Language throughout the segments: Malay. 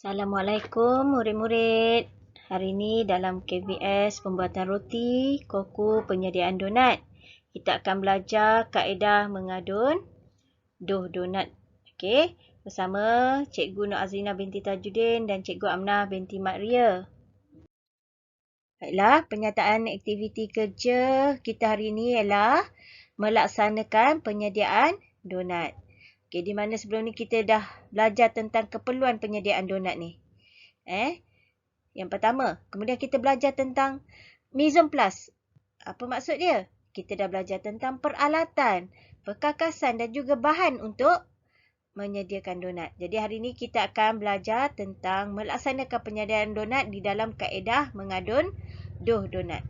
Assalamualaikum murid-murid. Hari ini dalam KVS pembuatan roti, kuku penyediaan donat. Kita akan belajar kaedah mengadun dough donat. Okey, bersama Cikgu Nur Azrina binti Tajuddin dan Cikgu Amnah binti Mak Ria. Baiklah, penyataan aktiviti kerja kita hari ini ialah melaksanakan penyediaan donat. Okey, di mana sebelum ni kita dah belajar tentang keperluan penyediaan donat ni. Yang pertama, kemudian kita belajar tentang mise en place. Apa maksud dia? Kita dah belajar tentang peralatan, perkakasan dan juga bahan untuk menyediakan donat. Jadi hari ini kita akan belajar tentang melaksanakan penyediaan donat di dalam kaedah mengadun dough donat.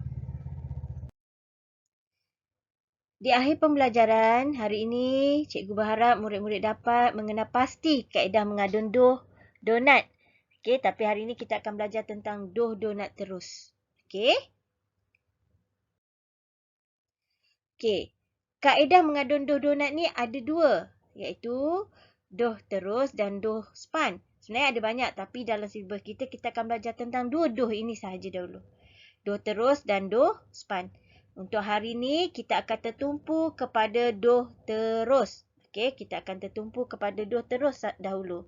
Di akhir pembelajaran hari ini, cikgu berharap murid-murid dapat mengenal pasti kaedah mengadun dough donat. Okey, tapi hari ini kita akan belajar tentang dough donat terus. Okey? Okey. Kaedah mengadun dough donat ni ada dua, iaitu dough terus dan dough span. Sebenarnya ada banyak, tapi dalam silibus kita akan belajar tentang dua dough ini sahaja dahulu. Dough terus dan dough span. Untuk hari ini kita akan tertumpu kepada dough terus. Okey, kita akan tertumpu kepada dough terus dahulu.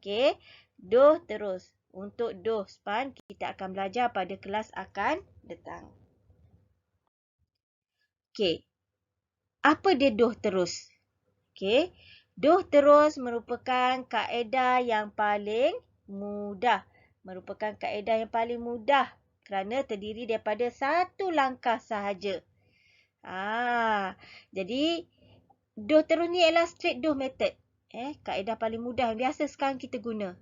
Okey, dough terus. Untuk dough span kita akan belajar pada kelas akan datang. Okey. Apa dia dough terus? Okey. Dough terus merupakan kaedah yang paling mudah. Merupakan kaedah yang paling mudah kerana terdiri daripada satu langkah sahaja. Jadi dough terus ni ialah straight dough method. Kaedah paling mudah yang biasa sekarang kita guna.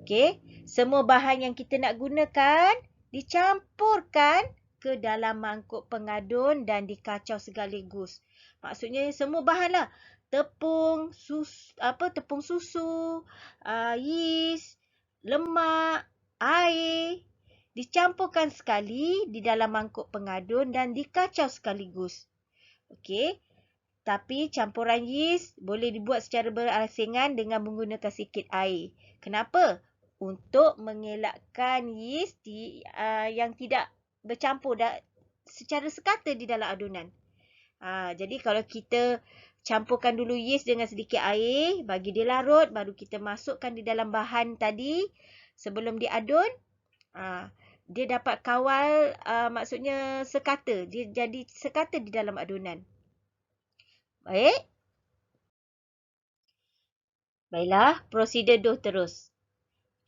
Okey, semua bahan yang kita nak gunakan dicampurkan ke dalam mangkuk pengadun dan dikacau sekaligus. Maksudnya semua bahan lah. Tepung susu, yeast, lemak, air dicampurkan sekali di dalam mangkuk pengadun dan dikacau sekaligus. Okey. Tapi campuran yeast boleh dibuat secara berasingan dengan menggunakan sikit air. Kenapa? Untuk mengelakkan yeast yang tidak bercampur secara sekata di dalam adunan. Jadi kalau kita campurkan dulu yeast dengan sedikit air, bagi dia larut, baru kita masukkan di dalam bahan tadi sebelum diadun, dia dapat kawal, maksudnya sekata. Dia jadi sekata di dalam adunan. Baik. Baiklah, prosedur dough terus.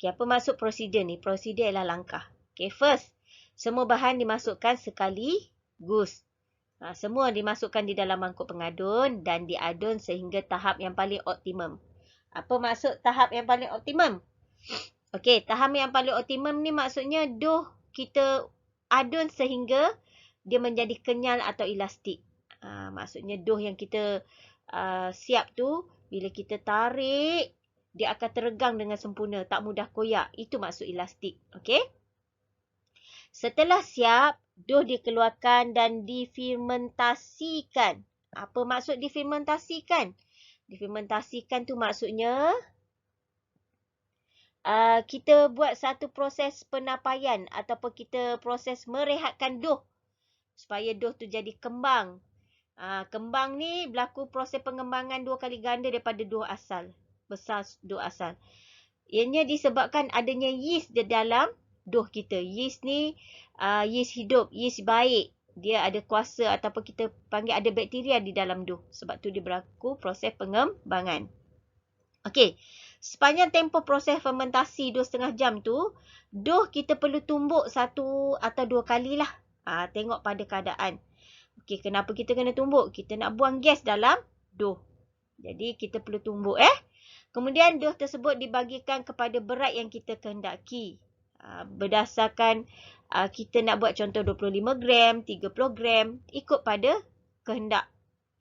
Okey, apa maksud prosedur ni? Prosedur ialah langkah. Okey, first, semua bahan dimasukkan sekaligus. Semua dimasukkan di dalam mangkuk pengadun dan diadun sehingga tahap yang paling optimum. Apa maksud tahap yang paling optimum? Okey, tahap yang paling optimum ni maksudnya dough kita adun sehingga dia menjadi kenyal atau elastik. Maksudnya dough yang kita siap tu, bila kita tarik, dia akan teregang dengan sempurna, tak mudah koyak. Itu maksud elastik. Okey? Setelah siap, dough dikeluarkan dan difermentasikan. Apa maksud difermentasikan? Difermentasikan tu maksudnya kita buat satu proses penapaian ataupun kita proses merehatkan dough supaya dough tu jadi kembang. Kembang ni berlaku proses pengembangan 2 kali ganda daripada dough asal. Besar dough asal. Ianya disebabkan adanya yeast di dalam dough kita. Yeast ni yeast hidup, yeast baik. Dia ada kuasa ataupun kita panggil ada bakteria di dalam dough. Sebab tu dia berlaku proses pengembangan. Okey. Sepanjang tempoh proses fermentasi 2,5 jam tu, dough kita perlu tumbuk 1 atau 2 kali lah. Tengok pada keadaan. Okey, kenapa kita kena tumbuk? Kita nak buang gas dalam dough. Jadi, kita perlu tumbuk. Kemudian, dough tersebut dibagikan kepada berat yang kita kehendaki. Berdasarkan kita nak buat contoh 25 gram, 30 gram. Ikut pada kehendak.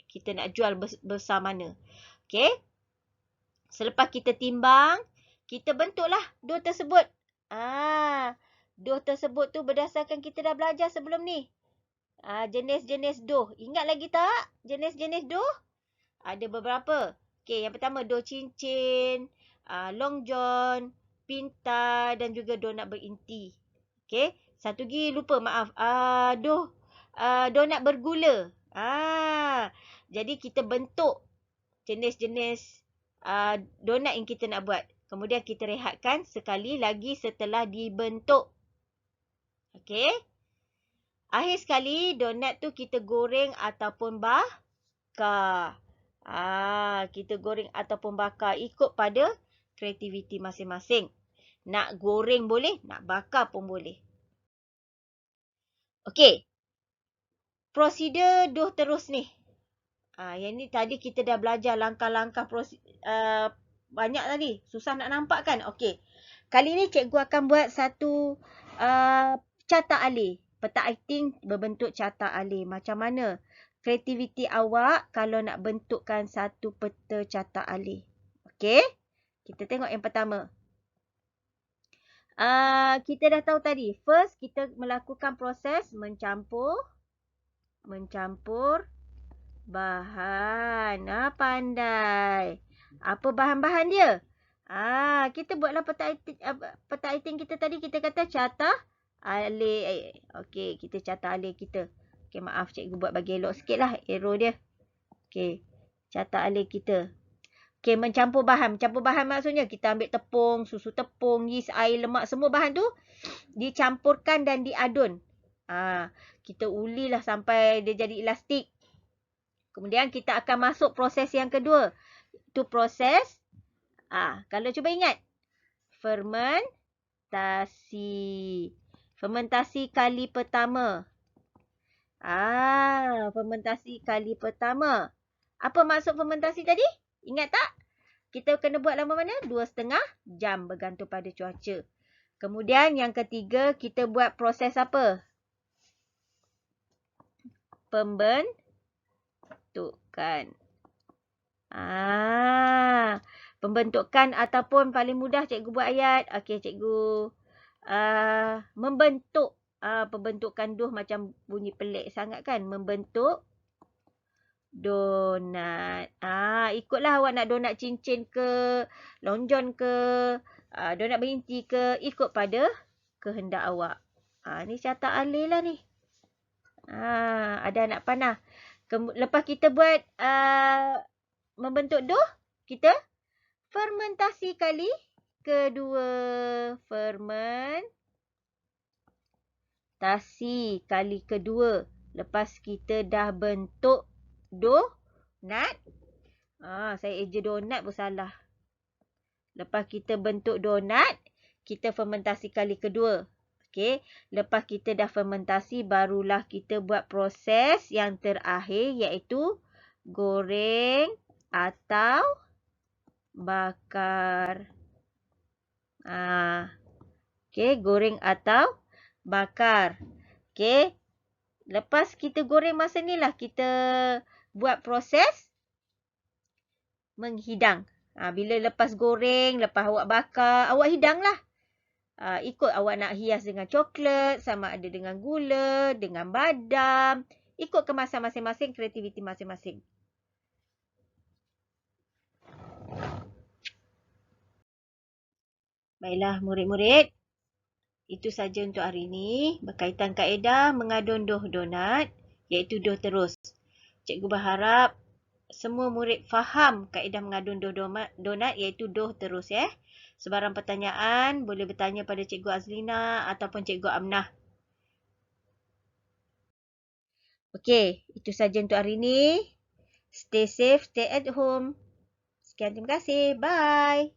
Kita nak jual besar mana. Okey. Selepas kita timbang, kita bentuklah dough tersebut. Dough tersebut tu berdasarkan kita dah belajar sebelum ni. Jenis-jenis dough. Ingat lagi tak jenis-jenis dough? Ada beberapa. Okey, yang pertama dough cincin, long john, pintar dan juga donat berinti. Okey, satu lagi lupa, maaf. Donat bergula. Jadi kita bentuk jenis-jenis donat yang kita nak buat. Kemudian kita rehatkan sekali lagi setelah dibentuk. Okey. Akhir sekali donat tu kita goreng ataupun bakar. Kita goreng ataupun bakar ikut pada kreativiti masing-masing. Nak goreng boleh, nak bakar pun boleh. Okey. Prosedur doh terus ni. Yang ni tadi kita dah belajar langkah-langkah banyak tadi. Susah nak nampak kan? Okey. Kali ni cikgu akan buat satu carta alih. Peta aiting berbentuk carta alih. Macam mana kreativiti awak kalau nak bentukkan satu peta carta alih. Okey. Kita tengok yang pertama. Kita dah tahu tadi. First, kita melakukan proses mencampur bahan. Pandai. Apa bahan-bahan dia? Kita buatlah peta aiting kita tadi. Kita kata carta alih. Okey, kita carta alih kita. Okey, maaf cikgu buat bagi elok sikit lah arrow dia. Okey, carta alih kita. Okey, mencampur bahan. Mencampur bahan maksudnya kita ambil tepung, susu tepung, yeast, air, lemak. Semua bahan tu dicampurkan dan diadun. Kita ulilah sampai dia jadi elastik. Kemudian kita akan masuk proses yang kedua. Itu proses, kalau cuba ingat, fermentasi. Fermentasi kali pertama. Fermentasi kali pertama. Apa maksud fermentasi tadi? Ingat tak? Kita kena buat lama mana? 2,5 jam bergantung pada cuaca. Kemudian yang ketiga, kita buat proses apa? Pembentukan. Pembentukan ataupun paling mudah cikgu buat ayat. Okey, cikgu membentuk. Pembentukan doh macam bunyi pelik sangat kan? Membentuk donat. Ikutlah awak nak donat cincin ke, long john ke, donat berinti ke, ikut pada kehendak awak. Ni carta alih lah ni. Ada anak panah. Lepas kita buat membentuk doh, kita fermentasi kali kedua. Fermentasi kali kedua. Lepas kita dah bentuk donat. Saya eja donat pun salah. Lepas kita bentuk donat, kita fermentasi kali kedua. Okey, lepas kita dah fermentasi, barulah kita buat proses yang terakhir iaitu goreng atau bakar. Okey, goreng atau bakar. Okey, lepas kita goreng masa ni lah kita buat proses menghidang. Bila lepas goreng, lepas awak bakar, awak hidang lah. Ikut awak nak hias dengan coklat, sama ada dengan gula, dengan badam. Ikut kemasan masing-masing, kreativiti masing-masing. Baiklah murid-murid. Itu saja untuk hari ini. Berkaitan kaedah mengadun doh donat, iaitu doh terus. Cikgu berharap semua murid faham kaedah mengadun doh donat iaitu doh terus ya. Sebarang pertanyaan boleh bertanya pada Cikgu Azlina ataupun Cikgu Amnah. Okey, itu saja untuk hari ini. Stay safe, stay at home. Sekian, terima kasih. Bye.